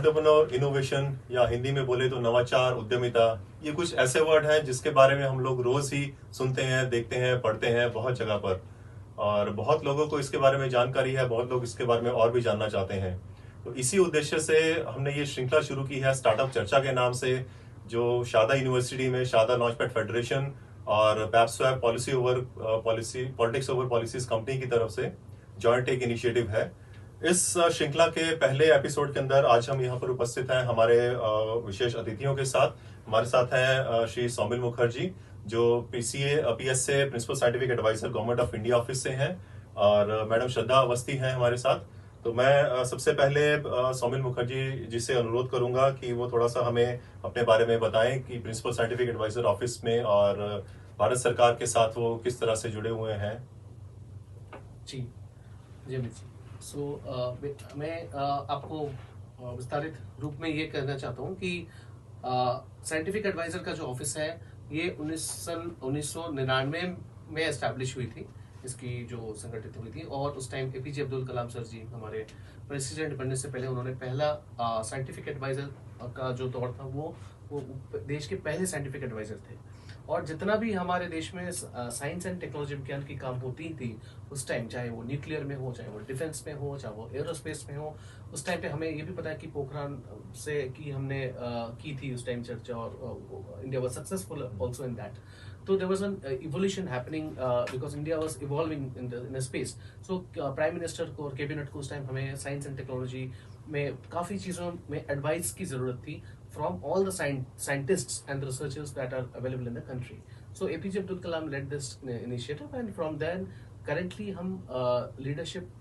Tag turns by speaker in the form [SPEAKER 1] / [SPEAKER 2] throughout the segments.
[SPEAKER 1] Entrepreneur innovation या हिंदी में बोले तो नवाचार उद्यमिता, ये कुछ ऐसे वर्ड हैं जिसके बारे में हम लोग रोज ही सुनते हैं, देखते हैं, पढ़ते हैं बहुत जगह पर, और बहुत लोगों को इसके बारे में जानकारी है, बहुत लोग इसके बारे में और भी जानना चाहते हैं। तो इसी उद्देश्य से हमने ये श्रृंखला शुरू की है स्टार्टअप चर्चा के नाम से, जो शारदा यूनिवर्सिटी में शारदा लॉन्चपैड फेडरेशन और पैप्सवैप पॉलिटिक्स ओवर पॉलिसीज कंपनी की तरफ से जॉइंट एक इनिशिएटिव है। इस श्रृंखला के पहले एपिसोड के अंदर आज हम यहाँ पर उपस्थित हैं हमारे विशेष अतिथियों के साथ। हमारे साथ हैं श्री सौमिल मुखर्जी, जो पीएस से principal scientific adviser government of India office से हैं, और मैडम श्रद्धा अवस्थी हैं हमारे साथ। तो मैं सबसे पहले सौमिल मुखर्जी जी से अनुरोध करूंगा कि वो थोड़ा सा हमें अपने बारे में बताएं कि प्रिंसिपल साइंटिफिक एडवाइजर ऑफिस में और भारत सरकार के साथ वो किस तरह से जुड़े हुए हैं।
[SPEAKER 2] जी अमित जी। मैं आपको विस्तारित रूप में ये कहना चाहता हूँ कि साइंटिफिक एडवाइजर का जो ऑफिस है ये 1999 में एस्टैब्लिश हुई थी, इसकी जो संगठित हुई थी। और उस time APJ Abdul Kalam sir जी हमारे प्रेसिडेंट बनने से पहले उन्होंने पहला साइंटिफिक एडवाइजर का जो दौर था वो देश के पहले साइंटिफिक एडवाइजर थे। और जितना भी हमारे देश में साइंस एंड टेक्नोलॉजी विज्ञान की काम होती थी उस टाइम, चाहे वो न्यूक्लियर में हो, चाहे वो डिफेंस में हो, चाहे वो एरोस्पेस में हो, उस टाइम पे हमें ये भी पता है कि पोखरान से की हमने की थी उस टाइम चर्चा, और India was successful also in that. So there was an evolution happening because India was evolving in a space. So prime minister को और कैबिनेट को उस टाइम हमें साइंस एंड टेक्नोलॉजी में काफ़ी चीज़ों में एडवाइस की ज़रूरत थी from all the scientists and the researchers that are available in the country. So APJ Abdul Kalam led this initiative, and from then currently हम leadership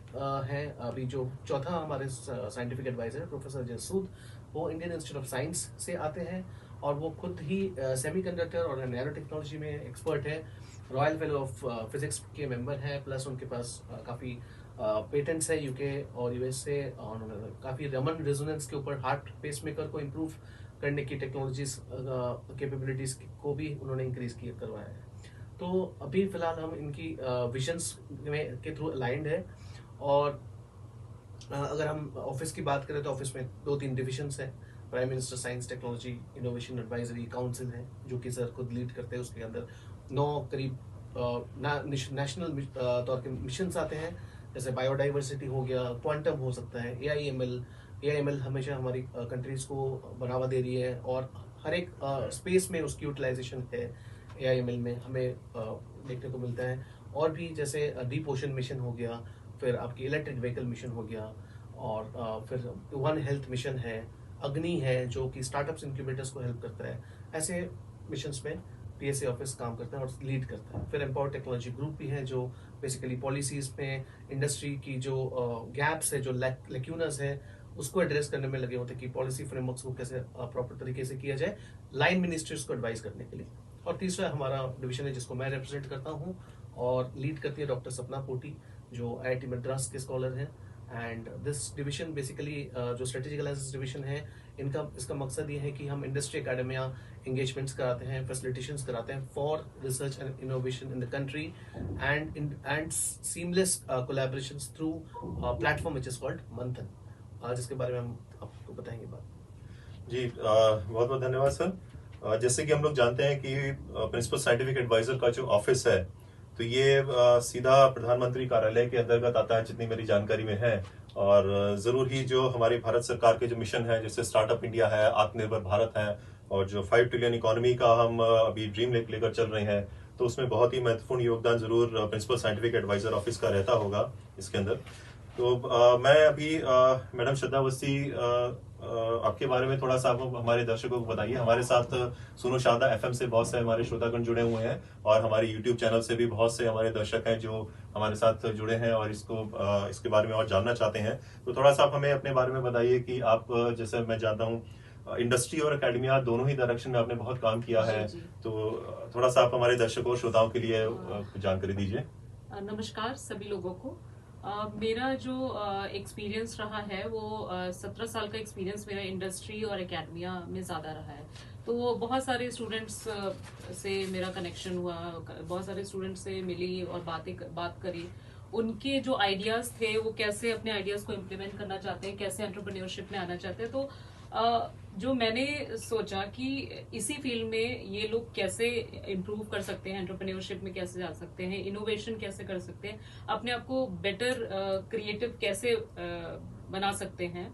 [SPEAKER 2] हैं। अभी जो चौथा हमारे साइंटिफिक एडवाइजर प्रोफेसर जसूद, वो इंडियन इंस्टीट्यूट ऑफ साइंस से आते हैं और वो खुद ही सेमीकंडक्टर और नैनो टेक्नोलॉजी में एक्सपर्ट है, रॉयल फेलो ऑफ फिजिक्स के मेंबर हैं, प्लस उनके पास काफ़ी पेटेंट्स है यूके और यूएस से। उन्होंने काफ़ी रमन रेजोनेंस के ऊपर हार्ट पेसमेकर को इम्प्रूव करने की टेक्नोलॉजीज कैपेबिलिटीज को भी उन्होंने इंक्रीज करवाया है। तो अभी फिलहाल हम इनकी विजन्स में के थ्रू अलाइंड है। और अगर हम ऑफिस की बात करें तो ऑफिस में 2-3 डिविजन्स हैं। Prime minister science technology innovation advisory council है जो कि सर खुद लीड करते हैं। उसके अंदर 9 करीब नेशनल तौर के मिशंस आते हैं, जैसे बायोडाइवर्सिटी हो गया, क्वांटम हो सकता है, एआईएमएल हमेशा हमारी कंट्रीज को बढ़ावा दे रही है और हर एक स्पेस में उसकी यूटिलाइजेशन है एआईएमएल में हमें देखने को मिलता है। और भी जैसे डीप ओशन मिशन हो गया, फिर आपकी इलेक्ट्रिक व्हीकल मिशन हो गया, और फिर वन हेल्थ मिशन है, अग्नि है जो कि स्टार्टअप्स इंक्यूबेटर्स को हेल्प करता है। ऐसे मिशंस में पीएसए ऑफिस काम करता है और लीड करता है। फिर एम्पावर टेक्नोलॉजी ग्रुप भी है जो बेसिकली पॉलिसीज में इंडस्ट्री की जो गैप्स है, जो लैक्यूनस है, उसको एड्रेस करने में लगे होते हैं कि पॉलिसी फ्रेमवर्क्स को कैसे प्रॉपर तरीके से किया जाए लाइन मिनिस्ट्रीज को एडवाइस करने के लिए। और तीसरा हमारा डिवीजन है जिसको मैं रिप्रेजेंट करता हूँ और लीड करती है डॉक्टर सपना पोटी, जो आईआईटी मद्रास के स्कॉलर हैं। एंड दिस डिवीजन बेसिकली जो स्ट्रेटेजिक एनालिसिस डिवीजन है, इसका मकसद ये है कि हम इंडस्ट्री एकेडमिया एंगेजमेंट्स कराते हैं, फैसिलिटेशंस कराते हैं for research and innovation in the country and seamless collaborations through platform which is called मंथन, जिसके बारे में हम आपको बताएंगे बात।
[SPEAKER 1] जी बहुत बहुत धन्यवाद सर। जैसे कि हम लोग जानते हैं कि प्रिंसिपल साइंटिफिक एडवाइजर का जो ऑफिस है तो ये सीधा प्रधानमंत्री कार्यालय के अंतर्गत आता है जितनी मेरी जानकारी में है। और जरूर ही जो हमारी भारत सरकार के जो मिशन है, जैसे स्टार्टअप इंडिया है, आत्मनिर्भर भारत है, और जो 5 ट्रिलियन इकोनॉमी का हम अभी ड्रीम लेकर चल रहे हैं, तो उसमें बहुत ही महत्वपूर्ण योगदान जरूर प्रिंसिपल साइंटिफिक एडवाइजर ऑफिस का रहता होगा इसके अंदर। तो मैं अभी मैडम श्रद्धा अवस्थी आपके बारे में थोड़ा सा आप हमारे दर्शकों को बताइए। हमारे साथ सुनो शारदा एफएम से बहुत से हमारे श्रोतागण जुड़े हुए हैं और हमारे यूट्यूब चैनल से भी बहुत से हमारे दर्शक हैं जो हमारे साथ जुड़े हैं और इसके बारे में और जानना चाहते हैं। तो थोड़ा सा आप हमें अपने बारे में बताइए कि आप, जैसे मैं जानता हूँ इंडस्ट्री और एकेडमिया दोनों ही डायरेक्शन में आपने बहुत काम किया है, तो थोड़ा सा आप हमारे दर्शकों और श्रोताओं के लिए जानकारी दीजिए।
[SPEAKER 3] नमस्कार सभी लोगों को। मेरा जो एक्सपीरियंस रहा है वो 17 साल का एक्सपीरियंस मेरा इंडस्ट्री और एकेडमिया में ज़्यादा रहा है। तो बहुत सारे स्टूडेंट्स से मेरा कनेक्शन हुआ, बहुत सारे स्टूडेंट्स से मिली और बात करी। उनके जो आइडियाज़ थे वो कैसे अपने आइडियाज़ को इम्प्लीमेंट करना चाहते हैं, कैसे एंटरप्रेन्योरशिप में आना चाहते हैं। तो जो मैंने सोचा कि इसी फील्ड में ये लोग कैसे इम्प्रूव कर सकते हैं, एंटरप्रेन्योरशिप में कैसे जा सकते हैं, इनोवेशन कैसे कर सकते हैं, अपने आप को बेटर क्रिएटिव कैसे बना सकते हैं।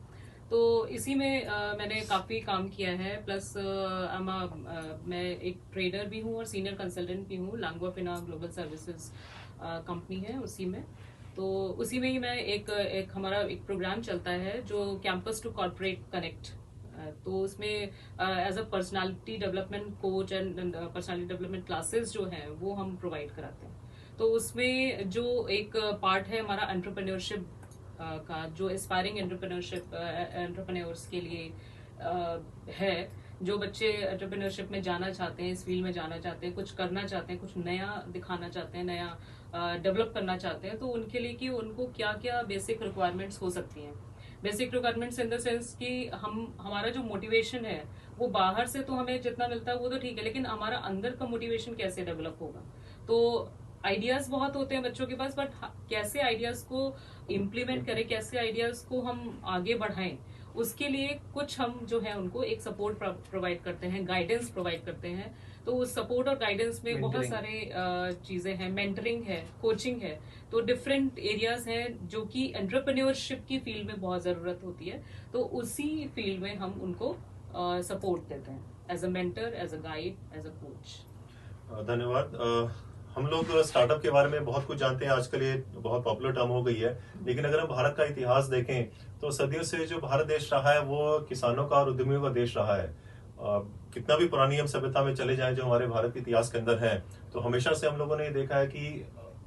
[SPEAKER 3] तो इसी में मैंने काफी काम किया है। प्लस मैं एक ट्रेडर भी हूँ और सीनियर कंसल्टेंट भी हूँ। लांगुआफिना ग्लोबल सर्विसेज कंपनी है उसी में। तो उसी में ही मैं एक हमारा एक प्रोग्राम चलता है जो कैंपस टू कॉर्पोरेट कनेक्ट। तो उसमें as a personality development coach and personality development classes जो हैं वो हम प्रोवाइड कराते हैं। तो उसमें जो एक पार्ट है हमारा एंटरप्रेन्योरशिप का, जो एस्पायरिंग एंटरप्रेन्योर्स के लिए है, जो बच्चे एंटरप्रेन्योरशिप में जाना चाहते हैं, इस फील्ड में जाना चाहते हैं, कुछ करना चाहते हैं, कुछ नया दिखाना चाहते हैं, नया डेवलप करना चाहते हैं, तो उनके लिए कि उनको क्या क्या बेसिक रिक्वायरमेंट्स हो सकती हैं। Basic requirements in the sense कि हमारा जो मोटिवेशन है वो बाहर से तो हमें जितना मिलता है वो तो ठीक है, लेकिन हमारा अंदर का मोटिवेशन कैसे डेवलप होगा। तो आइडियाज बहुत होते हैं बच्चों के पास, बट कैसे आइडियाज को इम्प्लीमेंट करें, कैसे आइडियाज को हम आगे बढ़ाएं, उसके लिए कुछ हम जो है उनको एक सपोर्ट प्रोवाइड करते हैं, गाइडेंस प्रोवाइड करते हैं। तो उस सपोर्ट और गाइडेंस में बहुत सारे चीजें हैं, मेंटरिंग है, कोचिंग है। तो डिफरेंट एरियाज हैं जो कि एंटरप्रेन्योरशिप की फील्ड में बहुत जरूरत होती है। तो उसी फील्ड में हम उनको सपोर्ट देते हैं as a mentor, as a guide, as a coach.
[SPEAKER 1] धन्यवाद। हम लोग स्टार्टअप के बारे में बहुत कुछ जानते हैं, आजकल ये बहुत पॉपुलर टर्म हो गई है। लेकिन अगर हम भारत का इतिहास देखें तो सदियों से जो भारत देश रहा है वो किसानों का और उद्यमियों का देश रहा है। कितना भी पुरानी हम सभ्यता में चले जाएं जो हमारे भारत के इतिहास के अंदर है, तो हमेशा से हम लोगों ने देखा है कि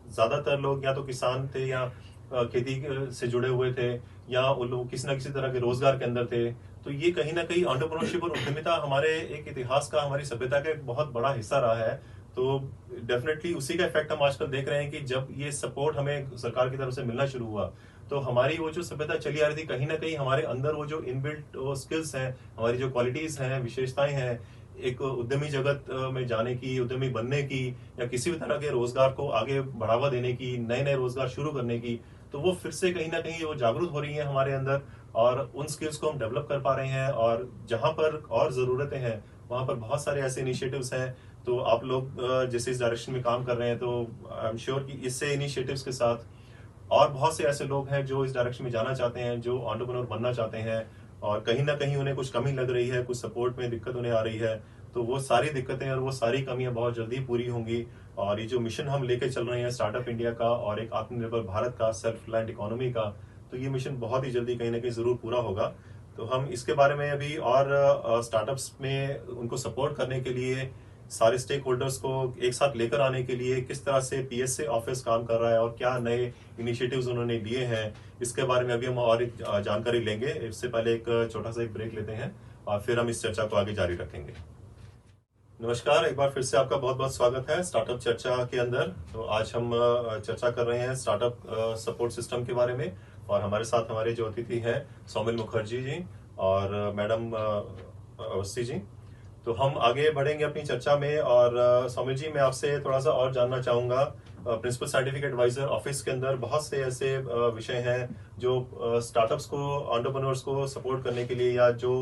[SPEAKER 1] ज्यादातर लोग या तो किसान थे या खेती से जुड़े हुए थे, या उन लोग किसी न किसी तरह के रोजगार के अंदर थे। तो ये कहीं ना कहीं एंटरप्रेन्योरशिप और उद्यमिता हमारे एक इतिहास का, हमारी सभ्यता का एक बहुत बड़ा हिस्सा रहा है। तो डेफिनेटली उसी का इफेक्ट हम आजकल देख रहे हैं कि जब ये सपोर्ट हमें सरकार की तरफ से मिलना शुरू हुआ तो हमारी वो जो सभ्यता चली आ रही थी, कहीं ना कहीं हमारे अंदर वो जो इनबिल्ट स्किल्स हैं, हमारी जो क्वालिटीज हैं, विशेषताएं हैं, एक उद्यमी जगत में जाने की, उद्यमी बनने की, या किसी भी तरह के रोजगार को आगे बढ़ावा देने की, नए नए रोजगार शुरू करने की, तो वो फिर से कहीं ना कहीं वो जागरूक हो रही है हमारे अंदर, और उन स्किल्स को हम डेवलप कर पा रहे हैं। और जहां पर और जरूरतें हैं वहां पर बहुत सारे ऐसे इनिशिएटिव्स हैं। तो आप लोग जैसे इस डायरेक्शन में काम कर रहे हैं, तो आई एम श्योर कि इससे इनिशिएटिव्स के साथ और बहुत से ऐसे लोग हैं जो इस डायरेक्शन में जाना चाहते हैं, जो एंटरप्रेन्योर बनना चाहते हैं, और कहीं ना कहीं उन्हें कुछ कमी लग रही है, कुछ सपोर्ट में दिक्कत उन्हें आ रही है। तो वो सारी दिक्कतें और वो सारी कमियां बहुत जल्दी पूरी होंगी। और ये जो मिशन हम लेके चल रहे हैं स्टार्टअप इंडिया का और एक आत्मनिर्भर भारत का, सेल्फ रिलायंट इकोनॉमी का, तो ये मिशन बहुत ही जल्दी कहीं ना कहीं जरूर पूरा होगा। तो हम इसके बारे में अभी और स्टार्टअप्स में उनको सपोर्ट करने के लिए, सारे स्टेक होल्डर्स को एक साथ लेकर आने के लिए किस तरह से पीएसए ऑफिस काम कर रहा है और क्या नए इनिशिएटिव्स उन्होंने लिए हैं, इसके बारे में अभी हम और एक जानकारी लेंगे। इससे पहले एक छोटा सा एक ब्रेक लेते हैं और फिर हम इस चर्चा को आगे जारी रखेंगे। नमस्कार, एक बार फिर से आपका बहुत बहुत स्वागत है स्टार्टअप चर्चा के अंदर। तो आज हम चर्चा कर रहे हैं स्टार्टअप सपोर्ट सिस्टम के बारे में, और हमारे साथ हमारे जो अतिथि हैं सौमिल मुखर्जी जी और मैडम अवस्थी जी। तो हम आगे बढ़ेंगे अपनी चर्चा में, और सौमिल जी, मैं आपसे थोड़ा सा और जानना चाहूंगा। प्रिंसिपल साइंटिफिक एडवाइजर ऑफिस के अंदर बहुत से ऐसे विषय हैं जो स्टार्टअप्स को, एंटरप्रेन्योर्स को सपोर्ट करने के लिए, या जो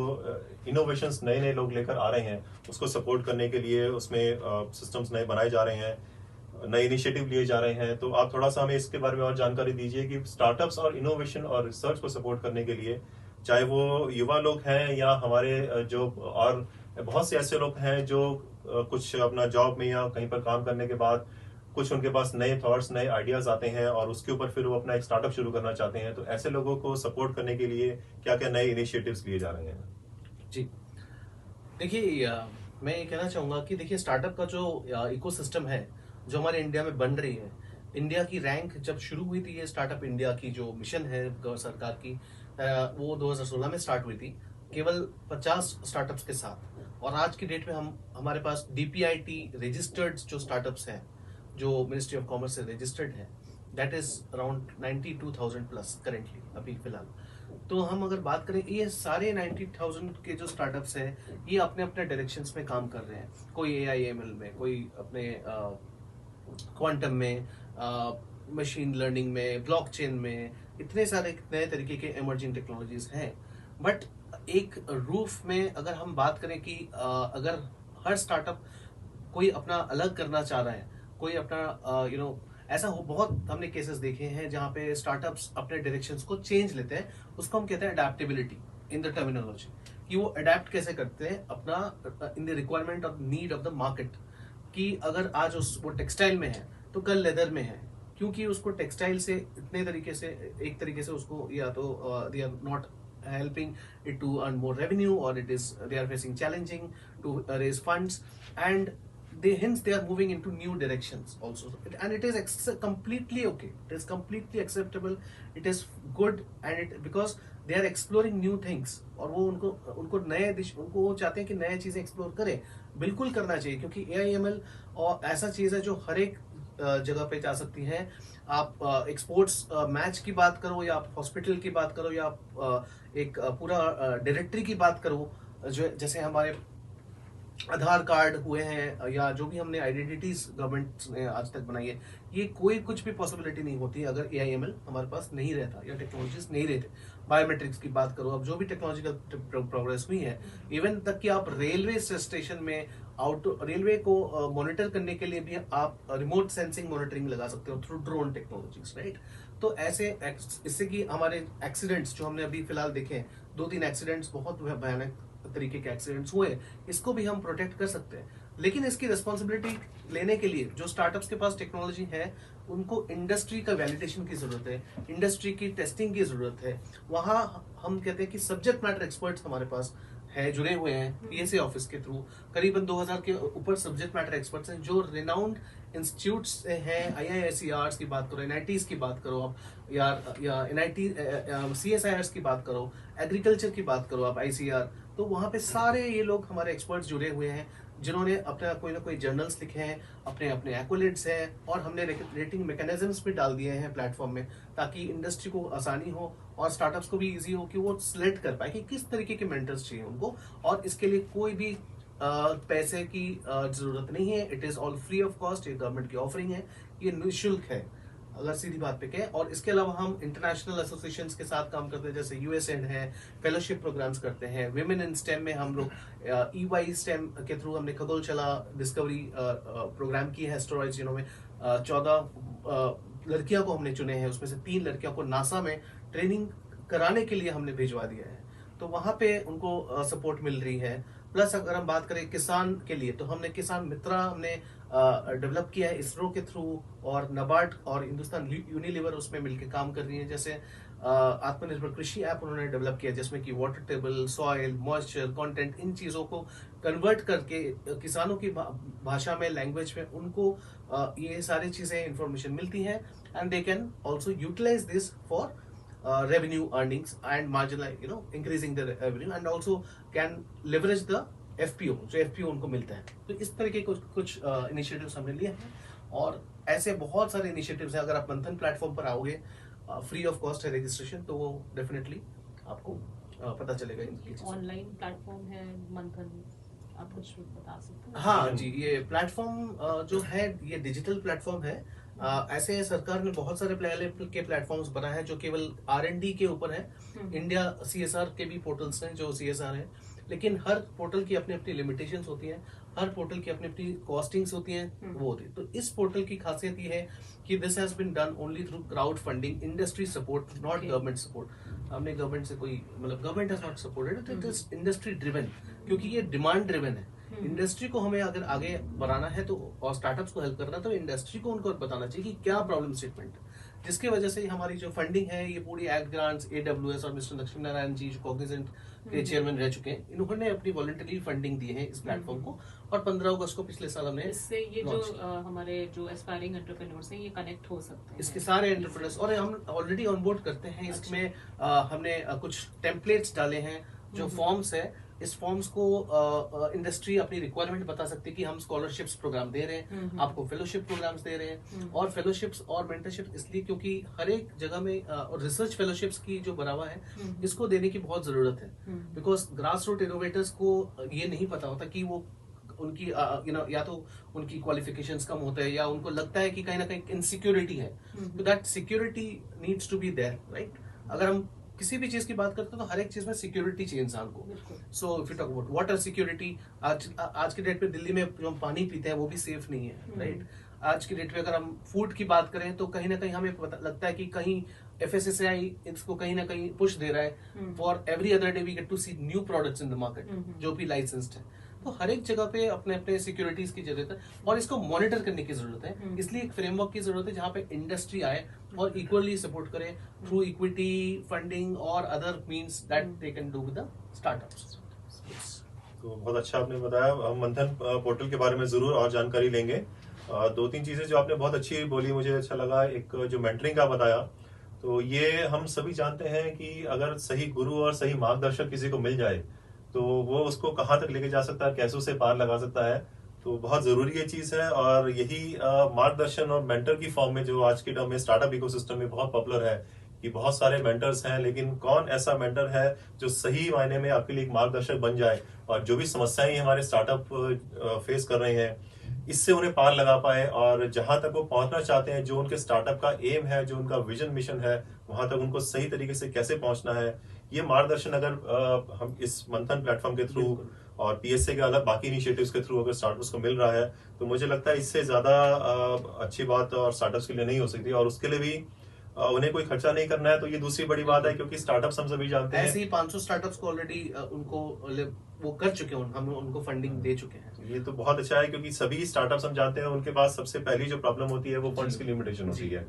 [SPEAKER 1] इनोवेशंस नए नए लोग लेकर आ रहे हैं उसको सपोर्ट करने के लिए उसमें सिस्टम्स नए बनाए जा रहे हैं, नए इनिशिएटिव लिए जा रहे हैं। तो आप थोड़ा सा हमें इसके बारे में और जानकारी दीजिए कि स्टार्टअप्स और इनोवेशन और रिसर्च को सपोर्ट करने के लिए, चाहे वो युवा लोग हैं या हमारे जो और बहुत से ऐसे लोग हैं जो कुछ अपना जॉब में या कहीं पर काम करने के बाद कुछ उनके पास नए थॉट्स, नए आइडियाज आते हैं और उसके ऊपर फिर वो अपना एक स्टार्टअप शुरू करना चाहते हैं, तो ऐसे लोगों को सपोर्ट करने के लिए क्या क्या नए इनिशिएटिव्स लिए जा रहे हैं?
[SPEAKER 2] जी, देखिए, मैं ये कहना चाहूंगा कि देखिए, स्टार्टअप का जो इकोसिस्टम है जो हमारे इंडिया में बन रही है, इंडिया की रैंक जब शुरू हुई थी, ये स्टार्टअप इंडिया की जो मिशन है सरकार की, वो 2016 में स्टार्ट हुई थी केवल 50 स्टार्टअप्स के साथ। और आज की डेट में हमारे पास DPIT रजिस्टर्ड जो स्टार्टअप्स हैं, जो मिनिस्ट्री ऑफ कॉमर्स से रजिस्टर्ड है, that is around 92,000 plus currently, अभी फिलहाल। तो हम अगर बात करें, ये सारे 90,000 के जो स्टार्टअप्स हैं, ये अपने अपने डायरेक्शंस में काम कर रहे हैं। कोई AI/ML में, कोई अपने क्वांटम में, मशीन लर्निंग में, ब्लॉकचेन में, इतने सारे नए तरीके के इमर्जिंग टेक्नोलॉजीज हैं। बट एक रूफ में अगर हम बात करें कि अगर हर स्टार्टअप कोई अपना अलग करना चाह रहा है, कोई अपना ऐसा हो, बहुत हमने केसेस देखे हैं जहाँ पे स्टार्टअप्स अपने डायरेक्शंस को चेंज लेते हैं, उसको हम कहते हैं अडेप्टेबिलिटी इन द टर्मिनोलॉजी, कि वो अडेप्ट कैसे करते हैं अपना in the requirement of need of the market, कि अगर आज वो टेक्सटाइल में है तो कल लेदर में है, क्योंकि उसको टेक्सटाइल से इतने तरीके से, एक तरीके से उसको, या तो they are not helping it to earn more revenue, or they are facing challenging to raise funds, and they are moving into new directions also, and it is completely okay, it is completely acceptable, it is good, and because they are exploring new things, और वो उनको उनको वो चाहते हैं कि नए चीजें एक्सप्लोर करें, बिल्कुल करना चाहिए, क्योंकि AIML और ऐसा चीज है जो हर एक जगह पे जा सकती है। आप एक स्पोर्ट्स मैच की बात करो, या आप हॉस्पिटल की बात करो, या आप एक पूरा डायरेक्टरी की बात करो, जो जैसे हमारे आधार कार्ड हुए हैं, या जो भी हमने आइडेंटिटीज गवर्नमेंट ने आज तक बनाई है, ये कोई कुछ भी पॉसिबिलिटी नहीं होती अगर AIML हमारे पास नहीं रहता, या टेक्नोलॉजीज नहीं रहते। बायोमेट्रिक्स की बात करो, अब जो भी टेक्नोलॉजिकल प्रोग्रेस हुई है, इवन तक कि आप रेलवे स्टेशन में रेलवे को मॉनिटर करने के लिए भी आप रिमोट सेंसिंग मॉनिटरिंग लगा सकते हो थ्रू ड्रोन टेक्नोलॉजीज, राइट। तो ऐसे इससे कि हमारे एक्सीडेंट्स जो हमने अभी फिलहाल देखे हैं, 2-3 एक्सीडेंट्स बहुत भयानक तरीके के एक्सीडेंट्स हुए, इसको भी हम प्रोटेक्ट कर सकते हैं। लेकिन इसकी रिस्पॉन्सिबिलिटी लेने के लिए जो स्टार्टअप्स के पास टेक्नोलॉजी है, उनको इंडस्ट्री का वैलिडेशन की जरूरत है, इंडस्ट्री की टेस्टिंग की जरूरत है। वहां हम कहते हैं कि सब्जेक्ट मैटर एक्सपर्ट्स हमारे पास है, जुड़े हुए हैं PSA ऑफिस के थ्रू, करीबन 2000 के ऊपर सब्जेक्ट मैटर एक्सपर्ट्स हैं, जो रिनाउंड इंस्टीट्यूट्स हैं, IISERs की बात करो, NITs की बात करो आप, या NIT CSIRs की बात करो, एग्रीकल्चर की बात करो आप, ICR, तो वहाँ पे सारे ये लोग हमारे एक्सपर्ट्स जुड़े हुए हैं, जिन्होंने अपना कोई ना कोई जर्नल्स लिखे हैं, अपने अपने एक्वलेट्स हैं, और हमने रेटिंग मैकेनिज्म्स भी डाल दिए हैं प्लेटफॉर्म में, ताकि इंडस्ट्री को आसानी हो और स्टार्टअप्स को भी इजी हो कि वो सिलेक्ट कर पाए कि किस तरीके के मेंटर्स चाहिए उनको, और इसके लिए कोई भी पैसे की जरूरत नहीं है, it is all free of cost, ये गवर्नमेंट की ऑफरिंग है, ये निःशुल्क है, अगर सीधी बात पे कहें। और इसके अलावा हम इंटरनेशनल एसोसिएशंस के साथ काम करते हैं, जैसे USAID है, फेलोशिप प्रोग्राम्स करते हैं, विमेन इन स्टेम में हम लोग EY स्टेम के थ्रू हमने खगोलचला डिस्कवरी प्रोग्राम की है, एस्ट्रॉइड्स में 14 लड़कियों को हमने चुने हैं, उसमें से 3 लड़कियों को नासा में ट्रेनिंग कराने के लिए हमने भिजवा दिया है, तो वहां पे उनको सपोर्ट मिल रही है। प्लस अगर हम बात करें किसान के लिए, तो हमने किसान मित्रा हमने डेवलप किया है इसरो के थ्रू, और NABARD और हिंदुस्तान यूनिलीवर उसमें मिलकर काम कर रही है। जैसे आत्मनिर्भर कृषि ऐप उन्होंने डेवलप किया, जिसमें कि water table, soil, moisture, content, इन चीजों को कन्वर्ट करके किसानों की भाषा में, लैंग्वेज में उनको ये सारी चीजें इंफॉर्मेशन मिलती हैं, and they can also utilize this for revenue earnings and marginal, increasing the revenue, and also can leverage the FPO, जो FPO उनको मिलता है। तो इस तरह के कुछ इनिशिएटिव्स हमने लिए हैं, और ऐसे बहुत सारे इनिशिएटिव्स हैं। अगर आप मंथन प्लेटफॉर्म पर आओगे, फ्री ऑफ कॉस्ट है रजिस्ट्रेशन, तो वो डेफिनेटली आपको पता चलेगा इनकी चीज़ों।
[SPEAKER 3] ऑनलाइन प्लेटफॉर्म है मंथन, आप कुछ बता सकते हैं?
[SPEAKER 2] हाँ जी, ये प्लेटफॉर्म जो है, ये डिजिटल प्लेटफॉर्म है। ऐसे सरकार ने बहुत सारे के प्लेटफॉर्म्स बनाए हैं जो केवल R&D के ऊपर है। इंडिया CSR के भी पोर्टल्स हैं जो CSR है, लेकिन हर पोर्टल की अपनी अपनी लिमिटेशंस होती हैं, हर पोर्टल की अपनी अपनी कॉस्टिंग्स होती हैं, वो होती है। तो इस पोर्टल की खासियत ये है कि this has been done only through crowd funding, industry support, not government support. हमने गवर्नमेंट से कोई government has not supported, it is industry driven, क्योंकि ये डिमांड ड्रिवन है। इंडस्ट्री को हमें अगर आगे बढ़ाना है तो, और स्टार्टअप्स को हेल्प करना है, तो इंडस्ट्री को उनको बताना चाहिए कि क्या प्रॉब्लम स्टेटमेंट, जिसकी वजह से हमारी जो फंडिंग है, ये पूरी एक्ट ग्रांट्स, AWS और मिस्टर लक्ष्मी नारायण जी जो कॉग्निजेंट के चेयरमैन रह चुके हैं, इन्होंने अपनी वॉलंटरी फंडिंग दी है इस प्लेटफॉर्म को, और 15 अगस्त को पिछले साल हमने
[SPEAKER 3] इससे ये जो हमारे जो एस्पायरिंग एंटरप्रेन्योर्स हैं, ये कनेक्ट हो सकते हैं
[SPEAKER 2] इसके सारे एंटरप्रेन्योर्स, और हम ऑलरेडी ऑनबोर्ड करते हैं। इसमें हमने कुछ टेम्पलेट्स डाले हैं, जो फॉर्म्स है, इस फॉर्म्स को इंडस्ट्री अपनी रिक्वायरमेंट बता सकती है कि हम स्कॉलरशिप्स प्रोग्राम दे रहे हैं, आपको फेलोशिप प्रोग्राम्स दे रहे हैं, और फेलोशिप्स और मेंटरशिप इसलिए क्योंकि हर एक जगह में और रिसर्च फेलोशिप्स की जो बढ़ावा है, इसको देने की बहुत जरूरत है, बिकॉज ग्रास रूट इनोवेटर्स को ये नहीं पता होता कि वो उनकी या तो उनकी क्वालिफिकेशंस कम होते हैं, या उनको लगता है कि कहीं ना कहीं इनसिक्योरिटी है, तो that security needs to be there, right. अगर हम किसी भी चीज की बात करते हैं तो हर एक चीज में सिक्योरिटी चाहिए इंसान को।
[SPEAKER 3] बिल्कुल।
[SPEAKER 2] So if you talk about water security, आज के डेट पे दिल्ली में जो हम पानी पीते हैं वो भी सेफ नहीं है, राइट। आज की डेट में अगर हम फूड की बात करें तो कहीं ना कहीं हमें लगता है कि कहीं FSSAI इसको कहीं ना कहीं पुश दे रहा है। For every other day we get to see new products in the market जो भी लाइसेंस्ड है। तो हर एक जगह पे अपने अपने सिक्योरिटीज की जरूरत है और इसको मॉनिटर करने की जरूरत है। इसलिए एक फ्रेमवर्क की जरूरत है जहाँ पे इंडस्ट्री आए और इक्वली सपोर्ट करे थ्रू इक्विटी फंडिंग और other means that they can do with the startups.
[SPEAKER 1] तो बहुत अच्छा आपने बताया। हम मंथन पोर्टल के बारे में जरूर और जानकारी लेंगे। दो तीन चीजें जो आपने बहुत अच्छी बोली, मुझे अच्छा लगा। एक जो मेंटरिंग का बताया, तो ये हम सभी जानते हैं कि अगर सही गुरु और सही मार्गदर्शक किसी को मिल जाए तो वो उसको कहाँ तक लेके जा सकता है, कैसे उसे पार लगा सकता है। तो बहुत जरूरी ये चीज है और यही मार्गदर्शन और मेंटर की फॉर्म में जो आज के टाइम में स्टार्टअप इकोसिस्टम में बहुत पॉपुलर है कि बहुत सारे मेंटर्स हैं, लेकिन कौन ऐसा मेंटर है जो सही मायने में आपके लिए एक मार्गदर्शक बन जाए और जो भी समस्याएं हमारे स्टार्टअप फेस कर रहे हैं इससे उन्हें पार लगा पाए और जहां तक वो पहुंचना चाहते हैं, जो उनके स्टार्टअप का एम है, जो उनका विजन मिशन है, वहां तक उनको सही तरीके से कैसे पहुंचना है। ये मार्गदर्शन अगर हम इस मंथन प्लेटफॉर्म के थ्रू और PSA के अलग बाकी इनिशिएटिव्स के थ्रू अगर स्टार्टअप्स को मिल रहा है तो मुझे लगता है इससे ज्यादा अच्छी बात और स्टार्टअप्स के लिए नहीं हो सकती। और उसके लिए भी उन्हें कोई खर्चा नहीं करना है, तो ये दूसरी बड़ी बात है, क्योंकि स्टार्टअप्स हम सभी जानते हैं।
[SPEAKER 2] ऐसे ही 500 स्टार्टअप्स को ऑलरेडी उनको वो कर चुके हैं, हम उनको फंडिंग दे चुके हैं।
[SPEAKER 1] ये तो बहुत अच्छा है, क्योंकि सभी स्टार्टअप्स हम जानते हैं उनके पास सबसे पहली जो प्रॉब्लम होती है वो फंड्स की लिमिटेशन होती है।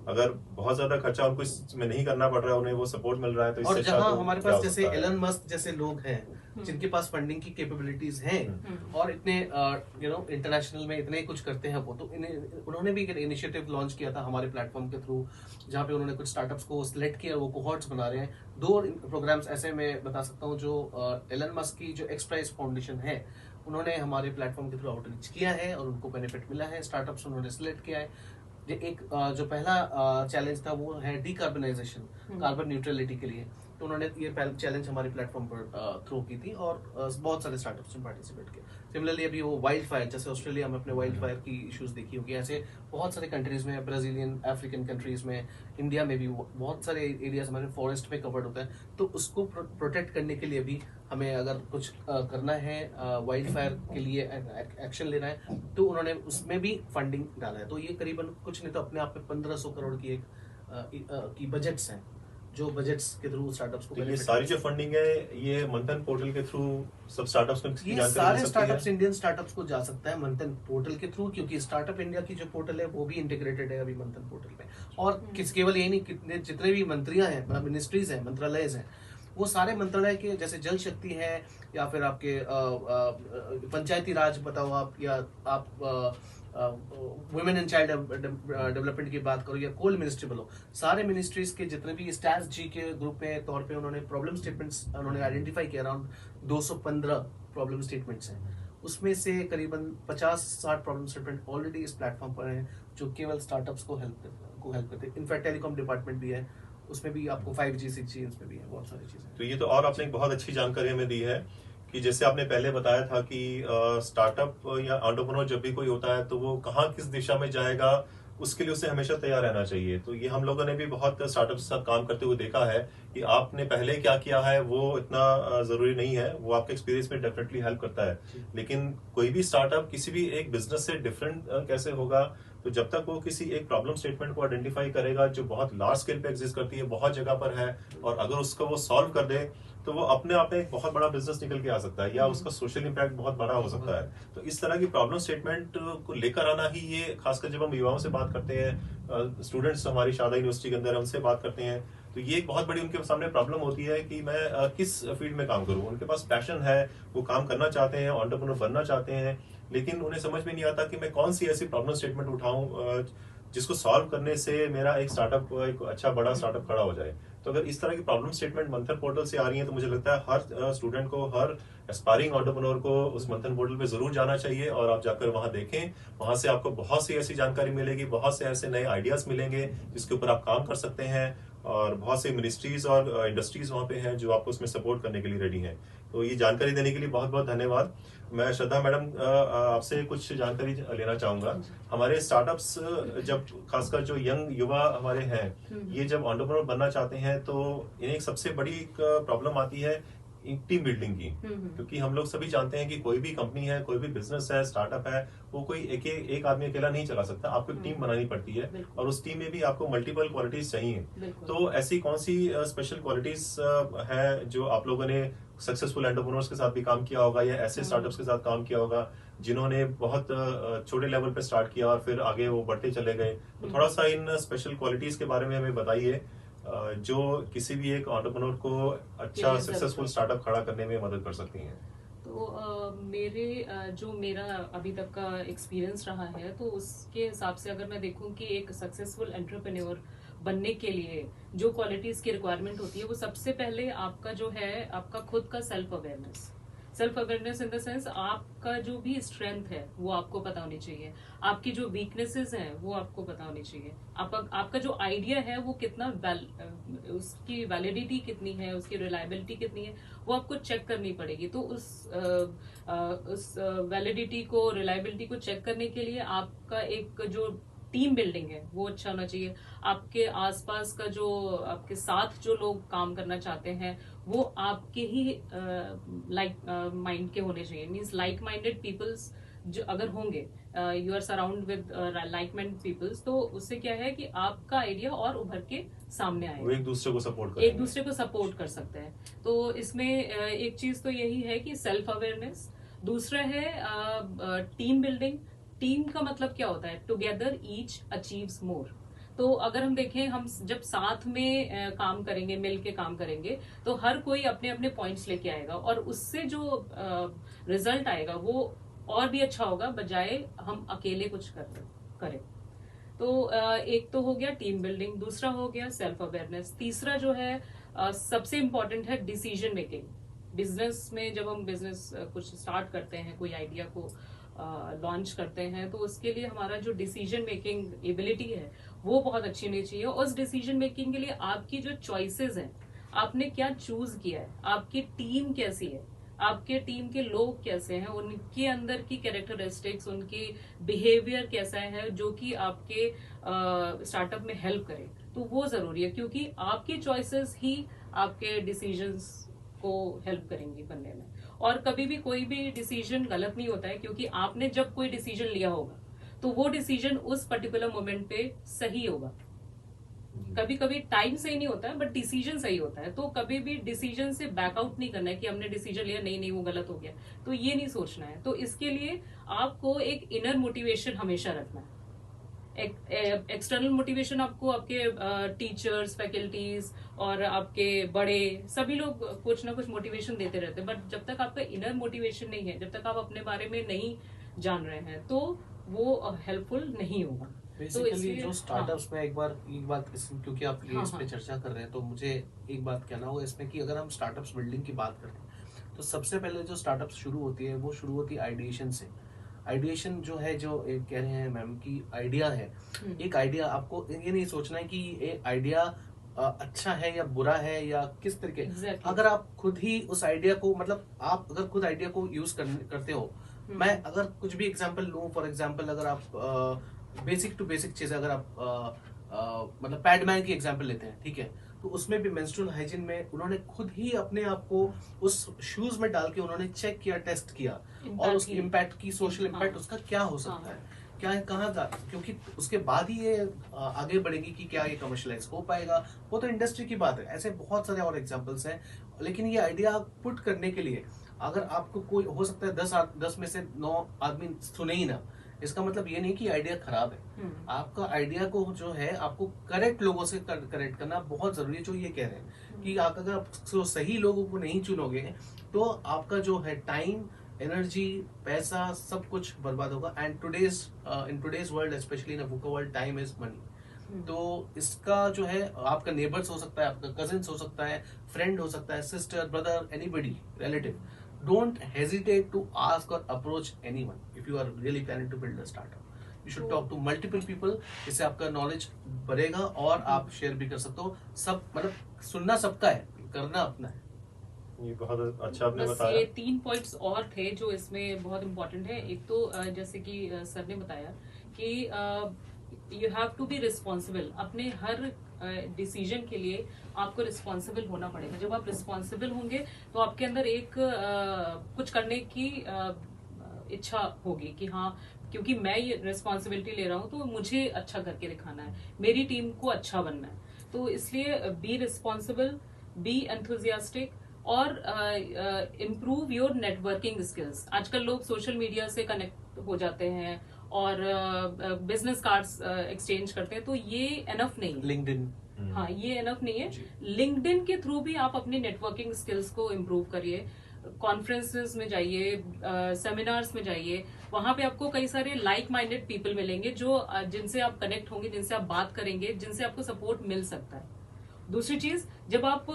[SPEAKER 1] अगर बहुत ज्यादा खर्चा उनको इसमें नहीं करना पड़ रहा है, उन्हें वो सपोर्ट मिल रहा है, तो
[SPEAKER 2] और
[SPEAKER 1] इससे
[SPEAKER 2] जहां
[SPEAKER 1] अच्छा
[SPEAKER 2] हमारे
[SPEAKER 1] क्या
[SPEAKER 2] पास
[SPEAKER 1] हो
[SPEAKER 2] जैसे
[SPEAKER 1] सकता है।
[SPEAKER 2] एलन मस्क जैसे लोग हैं जिनके पास फंडिंग की कैपेबिलिटीज हैं और इतने इंटरनेशनल में इतने कुछ करते हैं वो, तो उन्होंने भी एक इनिशिएटिव लॉन्च किया था हमारे प्लेटफॉर्म के थ्रू, जहाँ पे उन्होंने कुछ स्टार्टअप्स को सिलेक्ट किया, वो कोहॉर्ट्स बना रहे हैं। 2 प्रोग्राम्स ऐसे मैं बता सकता हूँ जो एलन मस्क की जो एक्सप्राइज फाउंडेशन है उन्होंने हमारे प्लेटफॉर्म के थ्रू आउटरीच किया है और उनको बेनिफिट मिला है। स्टार्टअप्स उन्होंने सिलेक्ट किया है। एक जो पहला चैलेंज था वो है डीकार्बनाइजेशन, कार्बन न्यूट्रलिटी के लिए, तो उन्होंने ये चैलेंज हमारे प्लेटफॉर्म पर थ्रो की थी और बहुत सारे स्टार्टअप्स ने पार्टिसिपेट किया। सिमिलरली अभी वो वाइल्ड फायर, जैसे ऑस्ट्रेलिया में अपने वाइल्ड फायर की इश्यूज देखी होगी, ऐसे बहुत सारे कंट्रीज में, ब्राजीलियन अफ्रीकन कंट्रीज में, इंडिया में भी बहुत सारे एरियाज हमारे फॉरेस्ट में कवर्ड होता है। तो उसको प्रोटेक्ट करने के लिए भी हमें अगर कुछ करना है, वाइल्ड फायर के लिए एक्शन लेना है, तो उन्होंने उसमें भी फंडिंग डाला है। तो ये करीबन कुछ नहीं तो अपने आप में 1500 करोड़ की की बजट्स हैं, जो बजट्स के थ्रू स्टार्टअप्स को
[SPEAKER 1] तो ये
[SPEAKER 2] benefit
[SPEAKER 1] सारी जो फंडिंग है ये मंथन पोर्टल के थ्रू सब स्टार्टअप्स को इसकी
[SPEAKER 2] ये
[SPEAKER 1] जानकारी
[SPEAKER 2] सारे
[SPEAKER 1] मिल सकती
[SPEAKER 2] स्टार्टअप्स
[SPEAKER 1] है।
[SPEAKER 2] इंडियन स्टार्टअप्स को जा सकता है मंथन पोर्टल के थ्रू, क्योंकि स्टार्टअप इंडिया की जो पोर्टल है वो भी इंटीग्रेटेड है अभी मंथन पोर्टल में। और केवल यही नहीं, कितने जितने भी मंत्रियां हैं, मतलब मिनिस्ट्रीज हैं, मंत्रालय हैं, वो सारे मंत्रालय के जैसे जल शक्ति है या फिर आपके पंचायती राज बताओ आप, या आप वुमेन एंड चाइल्ड डेवलपमेंट की बात करो या कोल मिनिस्ट्री बोलो, सारे मिनिस्ट्रीज के जितने भी स्टैट्स जी के ग्रुप में तौर पे उन्होंने प्रॉब्लम स्टेटमेंट्स उन्होंने आइडेंटिफाई किया। अराउंड 215 प्रॉब्लम स्टेटमेंट्स हैं, उसमें से करीबन 50-60 प्रॉब्लम स्टेटमेंट ऑलरेडी इस प्लेटफॉर्म पर हैं जो केवल स्टार्टअप्स को हेल्प करते हैं। इनफैक्ट टेलीकॉम डिपार्टमेंट भी है, उसमें भी आपको 5G 6G इसमें भी है, बहुत सारी चीजें।
[SPEAKER 1] तो ये तो और आपने एक बहुत अच्छी जानकारी हमें दी है कि जैसे आपने पहले बताया था कि स्टार्टअप या एंटरप्रेन्योर जब भी कोई होता है तो वो कहाँ किस दिशा में जाएगा उसके लिए उसे हमेशा तैयार रहना चाहिए। तो ये हम लोगों ने भी बहुत स्टार्टअप के साथ काम करते हुए देखा है कि आपने पहले क्या किया है वो इतना जरूरी नहीं है, वो आपके एक्सपीरियंस में डेफिनेटली हेल्प करता है। लेकिन कोई भी स्टार्टअप किसी भी एक बिजनेस से डिफरेंट कैसे होगा, तो जब तक वो किसी एक प्रॉब्लम स्टेटमेंट को आइडेंटिफाई करेगा जो बहुत लार्ज स्केल पे एग्जिस्ट करती है, बहुत जगह पर है, और अगर उसको वो सॉल्व कर दे तो वो अपने आप में एक बहुत बड़ा बिजनेस निकल के आ सकता है या उसका सोशल इम्पैक्ट बहुत बड़ा हो सकता है। तो इस तरह की प्रॉब्लम स्टेटमेंट को लेकर आना ही ये, खासकर जब हम युवाओं से बात करते हैं, स्टूडेंट्स हमारी शारदा यूनिवर्सिटी के अंदर उनसे बात करते हैं, तो ये एक बहुत बड़ी उनके सामने प्रॉब्लम होती है कि मैं किस फील्ड में काम करूं। उनके पास पैशन है, वो काम करना चाहते हैं, एंटरप्रेन्योर बनना चाहते हैं, लेकिन उन्हें समझ में नहीं आता कि मैं कौन सी ऐसी प्रॉब्लम स्टेटमेंट उठाऊं जिसको सॉल्व करने से मेरा एक स्टार्टअप, एक अच्छा बड़ा स्टार्टअप खड़ा हो जाए। तो अगर इस तरह की प्रॉब्लम स्टेटमेंट मंथन पोर्टल से आ रही है तो मुझे लगता है हर स्टूडेंट को, हर एस्पायरिंग एंटरप्रेन्योर को उस मंथन पोर्टल पे जरूर जाना चाहिए और आप जाकर वहां देखें। वहां से आपको बहुत सी ऐसी जानकारी मिलेगी, बहुत से ऐसे नए आइडियाज मिलेंगे जिसके ऊपर आप काम कर सकते हैं और बहुत सी मिनिस्ट्रीज और इंडस्ट्रीज वहाँ पे हैं जो आपको उसमें सपोर्ट करने के लिए रेडी हैं। तो ये जानकारी देने के लिए बहुत बहुत धन्यवाद। मैं श्रद्धा मैडम आपसे कुछ जानकारी लेना चाहूंगा। हमारे स्टार्टअप्स जब खासकर जो यंग युवा हमारे हैं, ये जब एंटरप्रेन्योर बनना चाहते हैं तो इन्हें एक सबसे बड़ी प्रॉब्लम आती है टीम बिल्डिंग की। क्योंकि हम लोग सभी जानते हैं कि कोई भी कंपनी है, कोई भी बिजनेस है, स्टार्टअप है, वो कोई एक आदमी अकेला नहीं चला सकता। आपको एक टीम बनानी पड़ती है और उस टीम में भी आपको मल्टीपल क्वालिटीज चाहिए। तो ऐसी कौन सी स्पेशल क्वालिटीज है जो आप लोगों ने सक्सेसफुल एंटरप्रेन्योर्स के साथ भी काम किया होगा या ऐसे स्टार्टअप्स के साथ काम किया होगा जिन्होंने बहुत छोटे लेवल पे स्टार्ट किया और फिर आगे वो बढ़ते चले गए? तो थोड़ा सा इन स्पेशल क्वालिटीज के बारे में हमें बताइए जो किसी भी एक एंटरप्रेन्योर को अच्छा सक्सेसफुल स्टार्टअप खड़ा करने में मदद कर सकती हैं।
[SPEAKER 3] तो मेरा अभी तक का एक्सपीरियंस रहा है, तो उसके हिसाब से अगर मैं देखूं कि एक सक्सेसफुल एंटरप्रेन्योर बनने के लिए जो क्वालिटीज की रिक्वायरमेंट होती है, वो सबसे पहले आपका जो है आपका खुद का self awareness in the sense आपका जो भी स्ट्रेंथ है वो आपको पता होनी चाहिए, आपकी जो वीकनेसेस हैं वो आपको पता होनी चाहिए, आपका जो आइडिया है वो कितना उसकी वैलिडिटी कितनी है, उसकी रिलायबिलिटी कितनी है, वो आपको चेक करनी पड़ेगी। तो उस वैलिडिटी को, रिलायबिलिटी को चेक करने के लिए आपका एक जो टीम बिल्डिंग है वो अच्छा होना चाहिए। आपके आसपास का जो आपके साथ जो लोग काम करना चाहते हैं वो आपके ही माइंड के होने चाहिए, मींस लाइक माइंडेड पीपल्स जो अगर होंगे, you are surround with like minded peoples, तो उससे क्या है कि आपका आइडिया और उभर के सामने आएगा,
[SPEAKER 1] वो एक दूसरे को सपोर्ट
[SPEAKER 3] कर सकते हैं। तो इसमें एक चीज तो यही है कि सेल्फ अवेयरनेस, दूसरा है टीम बिल्डिंग। टीम का मतलब क्या होता है? टुगेदर ईच अचीव्स मोर। तो अगर हम देखें, हम जब साथ में काम करेंगे, मिल के काम करेंगे, तो हर कोई अपने अपने पॉइंट्स लेके आएगा और उससे जो रिजल्ट आएगा वो और भी अच्छा होगा, बजाय हम अकेले कुछ करें। तो एक तो हो गया टीम बिल्डिंग, दूसरा हो गया सेल्फ अवेयरनेस, तीसरा जो है सबसे इम्पोर्टेंट है डिसीजन मेकिंग। बिजनेस में जब हम बिजनेस कुछ स्टार्ट करते हैं, कोई आइडिया को लॉन्च करते हैं, तो उसके लिए हमारा जो डिसीजन मेकिंग एबिलिटी है वो बहुत अच्छी होनी चाहिए। और उस डिसीजन मेकिंग के लिए आपकी जो चॉइसेस हैं, आपने क्या चूज किया है, आपकी टीम कैसी है, आपके टीम के लोग कैसे हैं, उनके अंदर की कैरेक्टरिस्टिक्स, उनकी बिहेवियर कैसा है जो कि आपके स्टार्टअप में हेल्प करे, तो वो जरूरी है, क्योंकि आपकी चॉइसेस ही आपके डिसीजंस को हेल्प करेंगी बनने में। और कभी भी कोई भी डिसीजन गलत नहीं होता है, क्योंकि आपने जब कोई डिसीजन लिया होगा तो वो डिसीजन उस पर्टिकुलर मोमेंट पे सही होगा। कभी कभी टाइम सही नहीं होता है बट डिसीजन सही होता है। तो कभी भी डिसीजन से बैकआउट नहीं करना है कि हमने डिसीजन लिया, नहीं वो गलत हो गया, तो ये नहीं सोचना है। तो इसके लिए आपको एक इनर मोटिवेशन हमेशा रखना है। एक्सटर्नल मोटिवेशन आपको आपके टीचर्स, फैकल्टीज और आपके बड़े सभी लोग कुछ ना कुछ मोटिवेशन देते रहते हैं, बट जब तक आपका इनर मोटिवेशन नहीं है, जब तक आप अपने बारे में नहीं जान रहे हैं, तो वो हेल्पफुल नहीं होगा।
[SPEAKER 2] बेसिकली जो स्टार्टअप्स में एक बात क्योंकि आप ये इस पे चर्चा कर रहे हैं, तो मुझे एक बात कहना होगा इसमें कि अगर हम स्टार्टअप्स बिल्डिंग की बात करें तो सबसे पहले जो स्टार्टअप्स शुरू होती है वो शुरू होती है आइडिएशन से। आइडिएशन जो है, जो एक कह रहे हैं मैम की आइडिया है, एक आइडिया, आपको ये नहीं सोचना है कि ये आइडिया अच्छा है या बुरा है या किस तरीके। अगर आप खुद ही उस आइडिया को, मतलब आप अगर खुद आइडिया को यूज करते हो, मैं अगर कुछ भी एग्जांपल लूं, फॉर एग्जांपल अगर आप बेसिक टू बेसिक चीज, अगर आप मतलब पैडमैन की एग्जांपल लेते हैं, ठीक है, तो उसमें भी मेंस्ट्रुअल हाइजीन में उन्होंने खुद ही अपने आप को उस शूज में डाल के उन्होंने चेक किया, टेस्ट किया और उसकी इम्पैक्ट की, सोशल इम्पैक्ट उसका क्या हो सकता है, क्या है, कहाँ का, क्योंकि उसके बाद ही ये आगे बढ़ेगी कि क्या ये कमर्शियलाइज हो पाएगा। वो तो इंडस्ट्री की बात है, ऐसे बहुत सारे और एग्जांपल्स हैं। लेकिन ये आइडिया पुट करने के लिए अगर आपको कोई, हो सकता है 10 में से 9 आदमी सुने ही ना, इसका मतलब ये नहीं कि आइडिया खराब है। आपका आइडिया को जो है आपको करेक्ट लोगों से करेक्ट करना बहुत जरूरी है। जो ये कह रहे हैं कि आप अगर सही लोगों को नहीं चुनोगे तो आपका जो है टाइम, एनर्जी, पैसा सब कुछ बर्बाद होगा। And in today's world, specially in a VUCA world, time is money. तो इसका जो है आपका नेबर्स हो सकता है, आपका कजिन्स हो सकता है, फ्रेंड हो सकता है, sister, brother, anybody, relative, don't hesitate to ask or approach anyone if you are really planning to build a startup. You should talk to multiple people, इससे आपका नॉलेज बढ़ेगा और आप शेयर भी कर सकते हो। सब मतलब सुनना सबका है, करना अपना है।
[SPEAKER 1] ये बहुत अच्छा आपने
[SPEAKER 3] बस
[SPEAKER 1] बताया।
[SPEAKER 3] ये 3 पॉइंट्स और थे जो इसमें बहुत इंपॉर्टेंट है। एक तो जैसे कि सर ने बताया कि you have to be responsible. अपने हर डिसीजन के लिए आपको रिस्पॉन्सिबल होना पड़ेगा। जब आप रिस्पॉन्सिबल होंगे तो आपके अंदर एक कुछ करने की इच्छा होगी कि हाँ, क्योंकि मैं ये रिस्पॉन्सिबिलिटी ले रहा हूँ तो मुझे अच्छा करके दिखाना है, मेरी टीम को अच्छा बनना है। तो इसलिए बी रिस्पॉन्सिबल, बी एंथुजियास्टिक और इम्प्रूव योर नेटवर्किंग स्किल्स। आजकल लोग सोशल मीडिया से कनेक्ट हो जाते हैं और बिजनेस कार्ड्स एक्सचेंज करते हैं, तो ये एनफ नहीं है।
[SPEAKER 2] लिंक्डइन,
[SPEAKER 3] हाँ, ये एनफ नहीं है।
[SPEAKER 2] जी।
[SPEAKER 3] लिंक्डइन के थ्रू भी आप अपनी नेटवर्किंग स्किल्स को इम्प्रूव करिए। कॉन्फ्रेंसेस में जाइए, सेमिनार्स में जाइए, वहां पे आपको कई सारे लाइक माइंडेड पीपल मिलेंगे जो जिनसे आप कनेक्ट होंगे, जिनसे आप बात करेंगे, जिनसे आपको सपोर्ट मिल सकता है। दूसरी चीज, जब आप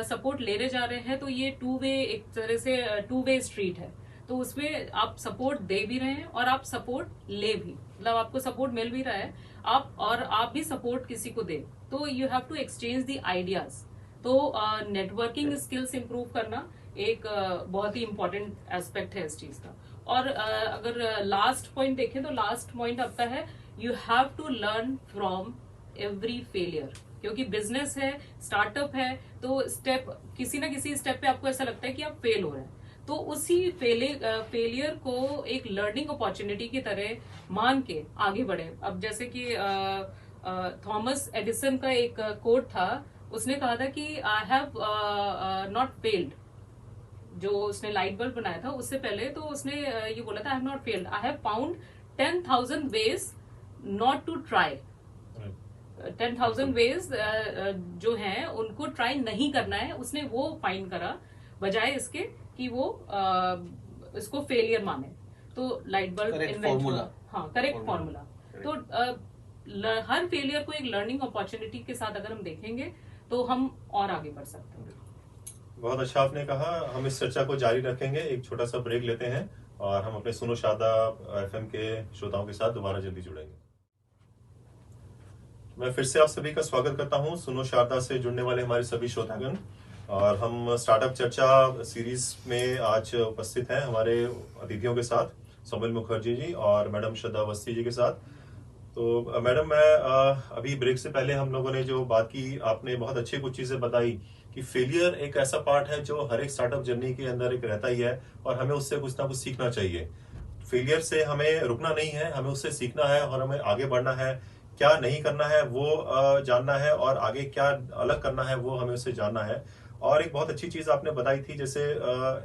[SPEAKER 3] सपोर्ट लेने जा रहे हैं तो ये टू वे, एक तरह से टू वे स्ट्रीट है। तो उसमें आप सपोर्ट दे भी रहे हैं और आप सपोर्ट ले भी, मतलब आपको सपोर्ट मिल भी रहा है, आप भी सपोर्ट किसी को दे। तो you have to exchange the ideas. तो नेटवर्किंग स्किल्स इंप्रूव करना एक बहुत ही इंपॉर्टेंट एस्पेक्ट है इस चीज का। और अगर लास्ट पॉइंट देखें तो लास्ट पॉइंट आपका है, you have to learn from every failure. क्योंकि बिजनेस है, स्टार्टअप है, तो स्टेप किसी ना किसी स्टेप पे आपको ऐसा लगता है कि आप फेल हो रहे हैं, तो उसी फेलियर को एक लर्निंग अपॉर्चुनिटी की तरह मान के आगे बढ़े। अब जैसे कि थॉमस एडिसन का एक कोट था, उसने कहा था कि आई हैव नॉट फेल्ड। जो उसने लाइट बल्ब बनाया था उससे पहले तो उसने ये बोला था, I have not failed, I have found 10,000 ways not to try. 10,000 ways जो हैं उनको ट्राई नहीं करना है, उसने वो फाइंड करा, बजाय इसके कि वो इसको फेलियर माने। तो लाइट बल्ब इन्वेंट हुआ। हाँ, करेक्ट फॉर्मूला। तो हर फेलियर को एक लर्निंग अपॉर्चुनिटी के साथ अगर हम देखेंगे तो हम और आगे बढ़ सकते हैं।
[SPEAKER 1] बहुत अच्छा आपने कहा। हम इस चर्चा को जारी रखेंगे, एक छोटा सा ब्रेक लेते हैं और हम अपने सुनो शारदा एफएम के श्रोताओं के साथ दोबारा जल्दी जुड़ेंगे। मैं फिर से आप सभी का स्वागत करता हूं सुनो शारदा से जुड़ने वाले हमारे सभी श्रोतागण। और हम स्टार्टअप चर्चा सीरीज में आज उपस्थित हैं हमारे अतिथियों के साथ, सोमिल मुखर्जी जी और मैडम श्रद्धा अवस्थी जी के साथ। तो मैडम, मैं अभी ब्रेक से पहले हम लोगों ने जो बात की, आपने बहुत अच्छी कुछ चीजें बताई कि फेलियर एक ऐसा पार्ट है जो हर एक स्टार्टअप जर्नी के अंदर एक रहता ही है और हमें उससे कुछ ना कुछ सीखना चाहिए। फेलियर से हमें रुकना नहीं है, हमें उससे सीखना है और हमें आगे बढ़ना है। क्या नहीं करना है वो जानना है और आगे क्या अलग करना है वो हमें उससे जानना है। और एक बहुत अच्छी चीज आपने बताई थी, जैसे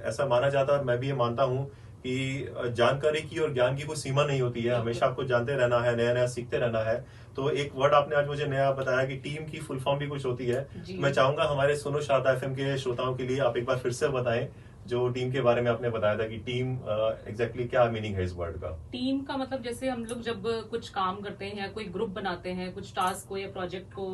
[SPEAKER 1] ऐसा माना जाता है और मैं भी ये मानता हूँ कि जानकारी की और ज्ञान की कोई सीमा नहीं होती है, हमेशा आपको जानते रहना है, नया नया सीखते रहना है। तो एक वर्ड आपने आज मुझे नया बताया कि टीम की फुल फॉर्म भी कुछ होती है। मैं चाहूंगा हमारे सुनो शारदा एफएम के श्रोताओं के लिए आप एक बार फिर से बताएं जो टीम के बारे में आपने बताया था कि टीम एग्जैक्टली क्या मीनिंग है इस वर्ड का।
[SPEAKER 3] टीम का मतलब जैसे हम लोग जब कुछ काम करते हैं या कोई ग्रुप बनाते हैं कुछ टास्क को या प्रोजेक्ट को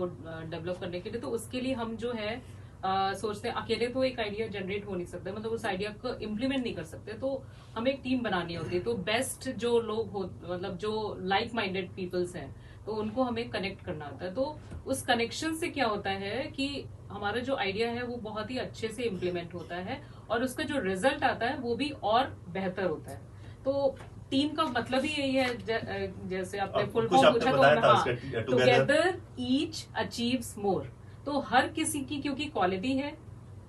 [SPEAKER 3] डेवलप करने के लिए, तो उसके लिए हम जो है सोचते हैं अकेले तो एक आइडिया जनरेट हो नहीं सकता, मतलब उस आइडिया को इम्प्लीमेंट नहीं कर सकते, तो हमें एक टीम बनानी होती है। तो बेस्ट जो लोग हो, मतलब जो लाइक माइंडेड पीपल्स हैं, तो उनको हमें कनेक्ट करना होता है। तो उस कनेक्शन से क्या होता है कि हमारा जो आइडिया है वो बहुत ही अच्छे से इम्प्लीमेंट होता है और उसका जो रिजल्ट आता है वो भी और बेहतर होता है। तो टीम का मतलब ही यही है, जैसे आपने फुल फॉर्म पूछा तो टुगेदर ईच अचीव्स मोर। तो हर किसी की क्योंकि क्वालिटी है,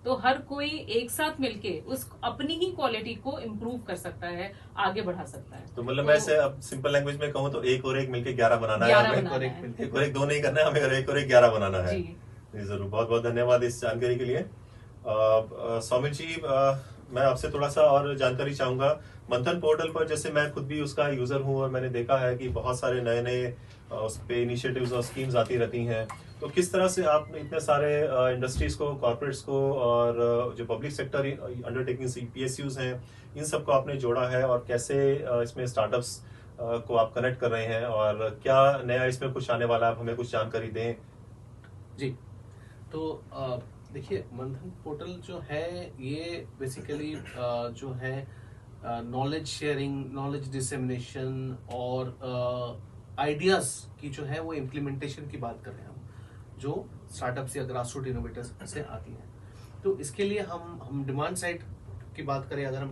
[SPEAKER 3] तो हर कोई एक साथ मिलके उस अपनी ही क्वालिटी को इम्प्रूव कर सकता है, आगे बढ़ा सकता है।
[SPEAKER 1] तो मतलब मैं ऐसे अब सिंपल लैंग्वेज में कहूँ तो एक और एक मिलके 11 बनाना है, एक और एक 2 नहीं करना है, हमें एक और एक 11 बनाना है। जी जरूर, बहुत बहुत धन्यवाद इस जानकारी के लिए। सोमिल जी, मैं आपसे थोड़ा सा और जानकारी चाहूंगा। मंथन पोर्टल पर जैसे मैं खुद भी उसका यूजर हूँ और मैंने देखा है कि बहुत सारे नए नए उस पे इनिशिएटिव्स और स्कीम्स आती रहती हैं। तो किस तरह से आप इतने सारे इंडस्ट्रीज को, कॉर्पोरेट्स को और जो पब्लिक सेक्टर अंडरटेकिंग्स पीएसयूज हैं, इन सबको आपने जोड़ा है और कैसे इसमें स्टार्टअप्स को आप कनेक्ट कर रहे हैं और क्या नया इसमें कुछ आने वाला है, आप हमें कुछ जानकारी दें।
[SPEAKER 2] जी, तो देखिए मंथन पोर्टल जो है ये बेसिकली जो है नॉलेज शेयरिंग, नॉलेज डिसेमिनेशन और आइडियाज की जो है वो इम्प्लीमेंटेशन की बात कर रहे हैं हम, जो स्टार्टअप्स या ग्रासरूट इनोवेटर्स से आती हैं। तो इसके लिए हम डिमांड साइड की बात करें, अगर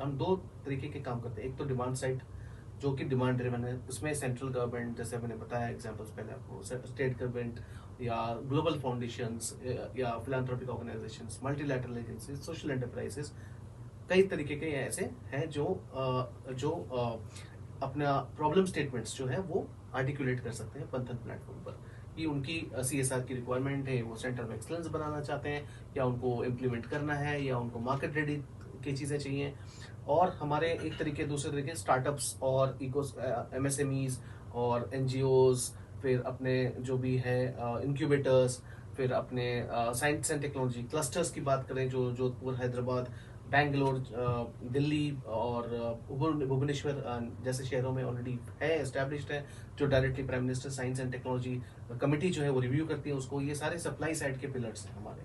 [SPEAKER 2] हम दो तरीके के काम करते हैं। एक तो डिमांड साइड जो कि डिमांड ड्रिवन है, उसमें सेंट्रल गवर्नमेंट, जैसे मैंने बताया एग्जांपल्स पहले आपको, स्टेट गवर्नमेंट या ग्लोबल फाउंडेशंस या philanthropic organisations, multilateral agencies, social enterprises, कई तरीके के ऐसे हैं जो अपना प्रॉब्लम स्टेटमेंट्स जो है वो आर्टिकुलेट कर सकते हैं पंथन प्लेटफॉर्म पर, कि उनकी CSR की रिक्वायरमेंट है, वो सेंटर ऑफ एक्सलेंस बनाना चाहते हैं, या उनको इम्प्लीमेंट करना है, या उनको मार्केट रेडी की चीज़ें चाहिए। और हमारे एक तरीके दूसरे तरीके स्टार्टअप्स और MSMEs और NGOs, फिर अपने जो भी है इंक्यूबेटर्स, फिर अपने साइंस एंड टेक्नोलॉजी क्लस्टर्स की बात करें, जो जोधपुर, हैदराबाद, बेंगलोर, दिल्ली और भुवनेश्वर जैसे शहरों में ऑलरेडी है, एस्टेब्लिश्ड है, जो directly prime minister science and technology committee जो है वो रिव्यू करती है उसको। ये सारे सप्लाई साइड के पिलर्स हैं हमारे।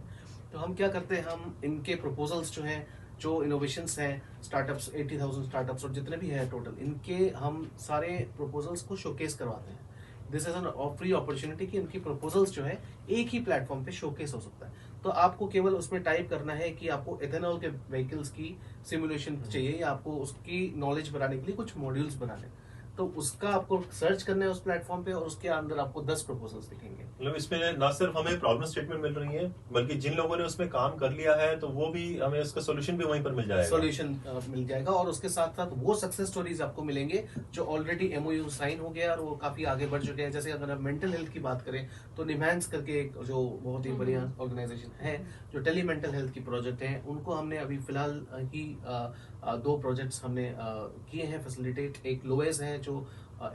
[SPEAKER 2] तो हम क्या करते हैं, हम इनके प्रपोजल्स जो हैं, जो इनोवेशंस हैं, स्टार्टअप्स 80,000 स्टार्टअप्स और जितने भी हैं टोटल, इनके हम सारे प्रपोजल्स को शोकेस करवाते हैं। This is an free opportunity कि इनकी प्रपोजल्स जो है एक ही प्लेटफॉर्म पे शोकेस हो सकता है। तो आपको केवल उसमें टाइप करना है कि आपको एथेनॉल के व्हीकल्स की सिमुलेशन चाहिए, या आपको उसकी नॉलेज बनाने के लिए कुछ मॉड्यूल्स बनाने, तो उसका आपको सर्च करना है उस प्लेटफॉर्म पे, और उसके अंदर आपको 10 प्रपोजल्स दिखेंगे।
[SPEAKER 1] मतलब इसमें ना सिर्फ हमें प्रॉब्लम स्टेटमेंट मिल रही है, बल्कि जिन लोगों ने उसमें काम कर लिया है तो वो भी हमें इसका सोल्यूशन भी वहीं पर मिल जाएगा।
[SPEAKER 2] सॉल्यूशन मिल जाएगा, और उसके साथ साथ वो सक्सेस स्टोरीज आपको मिलेंगे जो ऑलरेडी MOU साइन हो गया और वो काफी आगे बढ़ चुके हैं। जैसे अगर आप मेंटल हेल्थ की बात करें तो निमैंस करके एक जो बहुत ही बढ़िया ऑर्गेनाइजेशन है, जो टेली मेंटल हेल्थ की प्रोजेक्ट है, उनको हमने अभी फिलहाल ही 2 प्रोजेक्ट्स हमने किए हैं फैसिलिटेट। एक लोएस है जो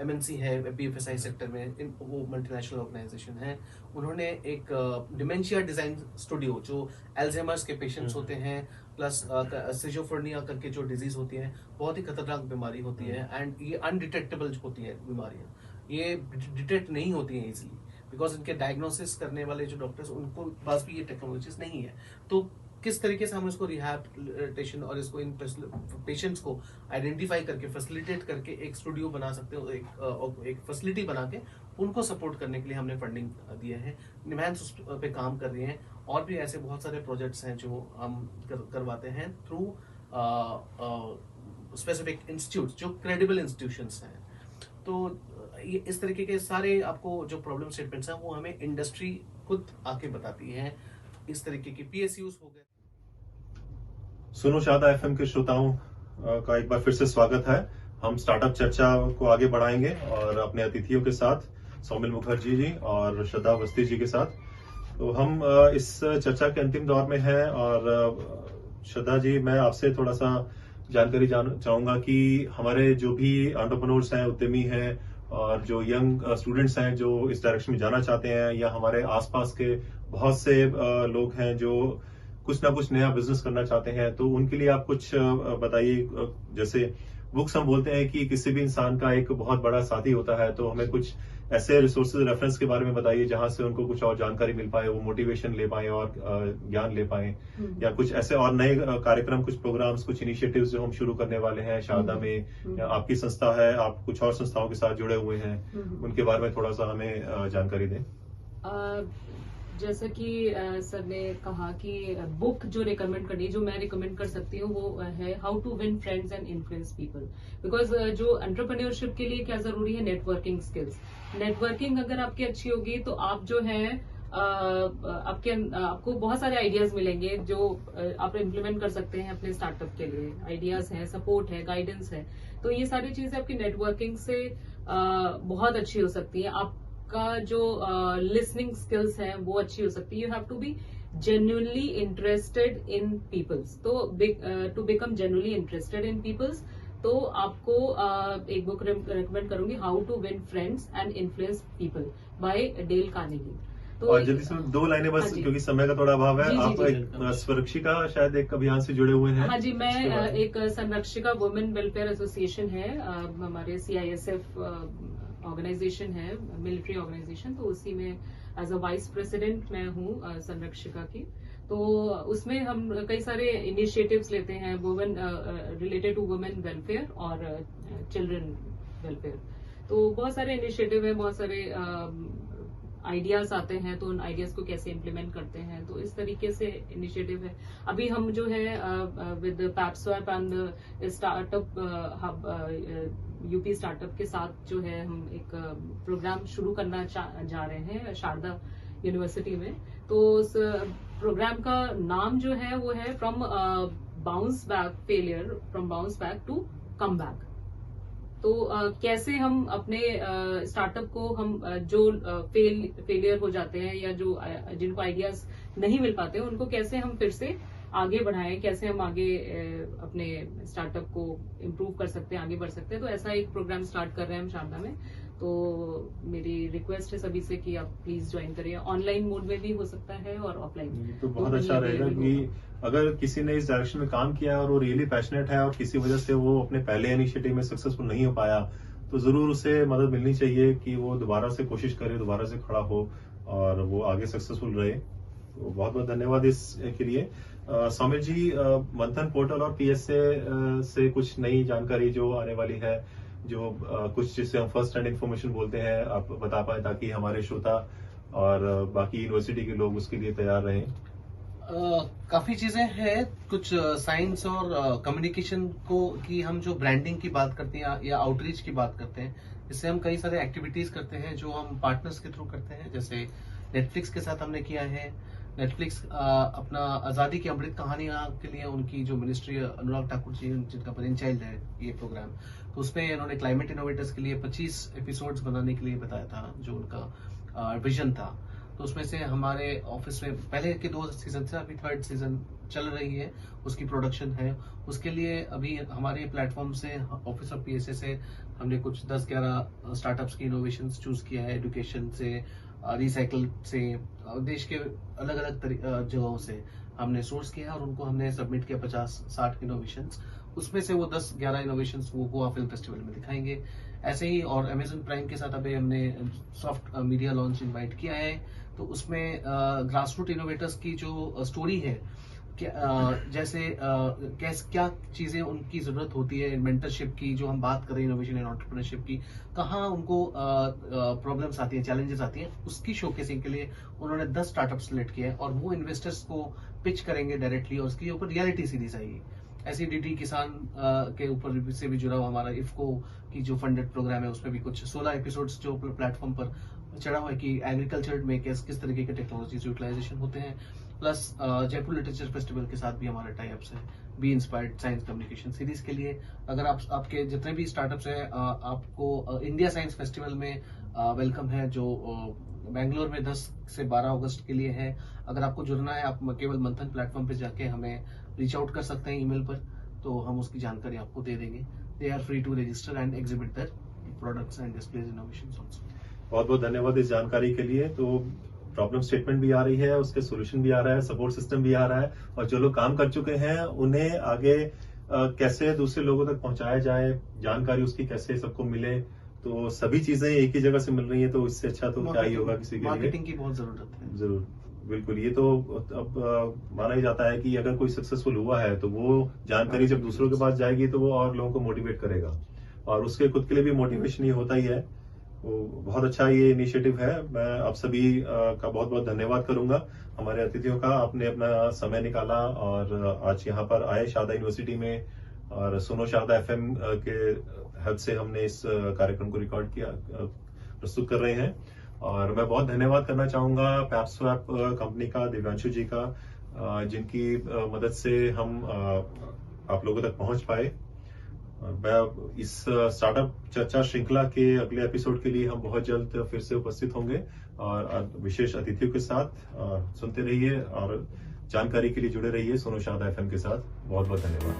[SPEAKER 2] MNC है BFSI सेक्टर में, वो मल्टीनेशनल ऑर्गेनाइजेशन है। उन्होंने एक डिमेंशिया डिजाइन स्टूडियो, जो अल्जाइमर्स के पेशेंट्स होते हैं, प्लस सिजोफ्रेनिया करके जो डिजीज होती है, बहुत ही खतरनाक बीमारी होती है, एंड ये अनडिटेक्टेबल होती है बीमारियां, ये डिटेक्ट नहीं होती हैं इजीली, बिकॉज इनके डायग्नोसिस करने वाले जो डॉक्टर्स, उनको पास भी ये टेक्नोलॉजीज नहीं है। तो किस तरीके से हम इसको रिहैबिलिटेशन और इसको इन पेशेंट्स को आइडेंटिफाई करके फैसिलिटेट करके एक स्टूडियो बना सकते हो, एक फैसिलिटी बना के उनको सपोर्ट करने के लिए हमने फंडिंग दिए हैं। निमैंस उस पे काम कर रही हैं, और भी ऐसे बहुत सारे प्रोजेक्ट्स हैं जो हम करवाते हैं थ्रू स्पेसिफिक इंस्टीट्यूट, जो क्रेडिबल इंस्टीट्यूशंस हैं। तो ये इस तरीके के सारे आपको जो प्रॉब्लम स्टेटमेंट्स हैं वो हमें इंडस्ट्री खुद आके बताती है। इस तरीके की PSUs हो गए।
[SPEAKER 1] सुनो शादा FM के श्रोताओं का एक बार फिर से स्वागत है। हम स्टार्टअप चर्चा को आगे बढ़ाएंगे और अपने अतिथियों के साथ, सौमिल मुखर्जी जी और श्रद्धा अवस्थी जी के साथ। तो हम इस चर्चा के अंतिम दौर में हैं, और श्रद्धा जी, मैं आपसे थोड़ा सा जानकारी चाहूंगा कि हमारे जो भी एंटरप्रेन्योर्स हैं, उद्यमी हैं, और जो यंग स्टूडेंट्स हैं जो इस डायरेक्शन में जाना चाहते हैं, या हमारे आसपास के बहुत से लोग हैं जो कुछ ना कुछ नया बिजनेस करना चाहते हैं, तो उनके लिए आप कुछ बताइए। जैसे बुक्स हम बोलते हैं कि किसी भी इंसान का एक बहुत बड़ा साथी होता है, तो हमें कुछ ऐसे रिसोर्सेज, रेफरेंस के बारे में बताइए जहां से उनको कुछ और जानकारी मिल पाए, वो मोटिवेशन ले पाए और ज्ञान ले पाए, या कुछ ऐसे और नए कार्यक्रम, कुछ प्रोग्राम्स, कुछ इनिशिएटिव्स जो हम शुरू करने वाले हैं शारदा में, या आपकी संस्था है, आप कुछ और संस्थाओं के साथ जुड़े हुए हैं, उनके बारे में थोड़ा सा हमें जानकारी दें।
[SPEAKER 3] जैसा कि सर ने कहा कि बुक जो रिकमेंड करनी, जो मैं रिकमेंड कर सकती हूँ, वो है how to win friends and influence people. Because जो एंटरप्रेन्योरशिप के लिए क्या जरूरी है, नेटवर्किंग स्किल्स। नेटवर्किंग अगर आपकी अच्छी होगी तो आप जो है आपको बहुत सारे आइडियाज मिलेंगे जो आप इम्प्लीमेंट कर सकते हैं अपने स्टार्टअप के लिए। आइडियाज है, सपोर्ट है, गाइडेंस है, तो ये सारी चीजें आपकी नेटवर्किंग से बहुत अच्छी हो सकती है। आपका जो लिसनिंग स्किल्स है वो अच्छी हो सकती है। You have to be genuinely interested in peoples। तो to become genuinely interested in peoples, तो आपको एक बुक रिकमेंड करूंगी, how to win friends and influence people by Dale Carnegie. तो
[SPEAKER 1] और जल्दी से 2 लाइनें बस, क्योंकि समय का थोड़ा अभाव है।
[SPEAKER 3] जी,
[SPEAKER 1] आप
[SPEAKER 3] जी,
[SPEAKER 1] एक स्वरक्षिका शायद एक अभियान से जुड़े हुए हैं।
[SPEAKER 3] हाँ जी, मैं एक संरक्षिका वुमेन वेलफेयर एसोसिएशन है, हमारे CISF ऑर्गेनाइजेशन है, मिलिट्री ऑर्गेनाइजेशन, तो उसी में एज अ वाइस प्रेसिडेंट मैं हूँ संरक्षिका की। तो उसमें हम कई सारे इनिशिएटिव्स लेते हैं women related to women welfare और चिल्ड्रन वेलफेयर। तो बहुत सारे इनिशिएटिव है, बहुत सारे आइडियाज आते हैं, तो उन आइडियाज को कैसे इम्प्लीमेंट करते हैं, तो इस तरीके से इनिशिएटिव है। अभी हम जो है विद पैपस्वैप and startup hub UP startup के साथ जो है हम एक प्रोग्राम शुरू करना जा रहे हैं शारदा यूनिवर्सिटी में। तो उस प्रोग्राम का नाम जो है वो है from bounce back failure, from bounce back to come back. तो कैसे हम अपने स्टार्टअप को हम जो फेलियर हो जाते हैं या जो जिनको आइडियाज नहीं मिल पाते हैं उनको कैसे हम फिर से आगे बढ़ाएं, कैसे हम आगे अपने स्टार्टअप को इम्प्रूव कर सकते हैं, आगे बढ़ सकते हैं। तो ऐसा एक प्रोग्राम स्टार्ट कर रहे हैं हम शारदा में। तो मेरी रिक्वेस्ट है सभी से कि आप प्लीज ज्वाइन करिए। ऑनलाइन मोड में भी हो सकता है और ऑफलाइन।
[SPEAKER 1] तो बहुत अच्छा रहेगा कि अगर किसी ने इस डायरेक्शन में काम किया और वो रियली पैशनेट है और किसी वजह से वो अपने पहले इनिशिएटिव में सक्सेसफुल नहीं हो पाया, तो जरूर उसे मदद मिलनी चाहिए कि वो दोबारा से कोशिश करे, दोबारा से खड़ा हो और वो आगे सक्सेसफुल रहे। तो बहुत बहुत धन्यवाद इसके लिए। सौम्य जी, मंथन पोर्टल और पीएसए से कुछ नई जानकारी जो आने वाली है, जो कुछ जिसे हम फर्स्ट हैंड इन्फॉर्मेशन बोलते हैं, आप बता पाए ताकि हमारे श्रोता और बाकी यूनिवर्सिटी के लोग उसके लिए तैयार रहें।
[SPEAKER 2] काफी चीजें हैं, कुछ साइंस और कम्युनिकेशन को की हम जो ब्रांडिंग की बात करते हैं या आउटरीच की बात करते हैं, इससे हम कई सारे एक्टिविटीज करते हैं जो हम पार्टनर्स के थ्रू करते हैं। जैसे नेटफ्लिक्स के साथ हमने किया है। नेटफ्लिक्स अपना आजादी की अमृत कहानियां के लिए उनकी जो मिनिस्ट्री अनुराग ठाकुर जी जिनका ब्रेन चाइल्ड है ये प्रोग्राम, तो उसमें उन्होंने क्लाइमेट इनोवेटर्स के लिए 25 एपिसोड्स बनाने के लिए बताया था, जो उनका विजन था। तो उसमें से हमारे ऑफिस में पहले के 2 सीजन से अभी 3rd सीजन चल रही है, उसकी प्रोडक्शन है। उसके लिए अभी हमारे प्लेटफॉर्म से ऑफिस ऑफ पीएसए से हमने कुछ 10-11 स्टार्टअप्स की इनोवेशंस चूज किया है। एजुकेशन से, रिसाइकल से, देश के अलग अलग जगहों से हमने सोर्स किया और उनको हमने सबमिट किया 50-60 इनोवेशंस। उसमें से वो 10-11 इनोवेशंस वो गोवा फिल्म फेस्टिवल में दिखाएंगे। ऐसे ही और अमेजन प्राइम के साथ अभी हमने सॉफ्ट मीडिया लॉन्च इनवाइट किया है। तो उसमें ग्रासरूट इनोवेटर्स की जो स्टोरी है, जैसे क्या चीजें उनकी जरूरत होती है, मेंटरशिप की जो हम बात कर रहे हैं, इनोवेशन एंड एंटरप्रेन्योरशिप की, कहाँ उनको प्रॉब्लम्स आती हैं, चैलेंजेस आती हैं, उसकी शोकेसिंग के लिए उन्होंने 10 स्टार्टअप सिलेक्ट किए हैं और वो इन्वेस्टर्स को पिच करेंगे डायरेक्टली और उसके ऊपर रियलिटी सीरीज आएगी। ऐसी डीडी किसान के ऊपर से भी जुड़ा हुआ हमारा इफको की जो फंडेड प्रोग्राम है, उसमें भी कुछ 16 एपिसोड्स जो प्लेटफॉर्म पर चढ़ा हुआ है कि एग्रीकल्चर में किस तरीके के टेक्नोलॉजीज यूटिलाइजेशन होते हैं। प्लस जयपुर लिटरेचर फेस्टिवल के साथ भी हमारा टाई अप्स है B inspired science communication series के लिए। अगर आपके जितने भी स्टार्टअप्स हैं, आपको इंडिया साइंस फेस्टिवल में वेलकम है, जो बेंगलोर में 10 से 12 अगस्त के लिए है। अगर आपको जुड़ना है, आप केवल मंथन प्लेटफॉर्म पे जाके हमें रीच आउट कर सकते हैं ईमेल पर, तो हम उसकी जानकारी आपको दे देंगे। They are free to register and exhibit their products and displays innovations also.
[SPEAKER 1] बहुत बहुत धन्यवाद इस जानकारी के लिए। तो प्रॉब्लम स्टेटमेंट भी आ रही है, उसके सोल्यूशन भी आ रहा है, सपोर्ट सिस्टम भी आ रहा है, और जो लोग काम कर चुके हैं उन्हें आगे कैसे दूसरे लोगों तक पहुंचाया जाए, जानकारी उसकी कैसे सबको मिले, तो सभी चीजें एक ही जगह से मिल रही है, तो इससे अच्छा तो क्या ही होगा किसी के लिए।
[SPEAKER 2] मार्केटिंग की बहुत जरूरत है।
[SPEAKER 1] जरूर, बिल्कुल। ये तो अब माना ही जाता है कि अगर कोई सक्सेसफुल हुआ है तो वो जानकारी जब दूसरों के पास जाएगी तो वो और लोगों को मोटिवेट करेगा, और उसके खुद के लिए भी मोटिवेशन ये होता ही है। वो बहुत अच्छा ये इनिशिएटिव है। मैं आप सभी का बहुत बहुत धन्यवाद करूंगा, हमारे अतिथियों का। आपने अपना समय निकाला और आज यहाँ पर आए शारदा यूनिवर्सिटी में, और सुनो शारदा एफएम के हेल्प से हमने इस कार्यक्रम को रिकॉर्ड किया, प्रस्तुत कर रहे हैं। और मैं बहुत धन्यवाद करना चाहूंगा पैपस्वैप कंपनी का, दिव्यांशु जी का, जिनकी मदद से हम आप लोगों तक पहुंच पाए। मैं इस स्टार्टअप चर्चा श्रृंखला के अगले एपिसोड के लिए हम बहुत जल्द फिर से उपस्थित होंगे और विशेष अतिथियों के साथ। सुनते रहिए और जानकारी के लिए जुड़े रहिए सुनो शारदा एफएम के साथ। बहुत बहुत धन्यवाद।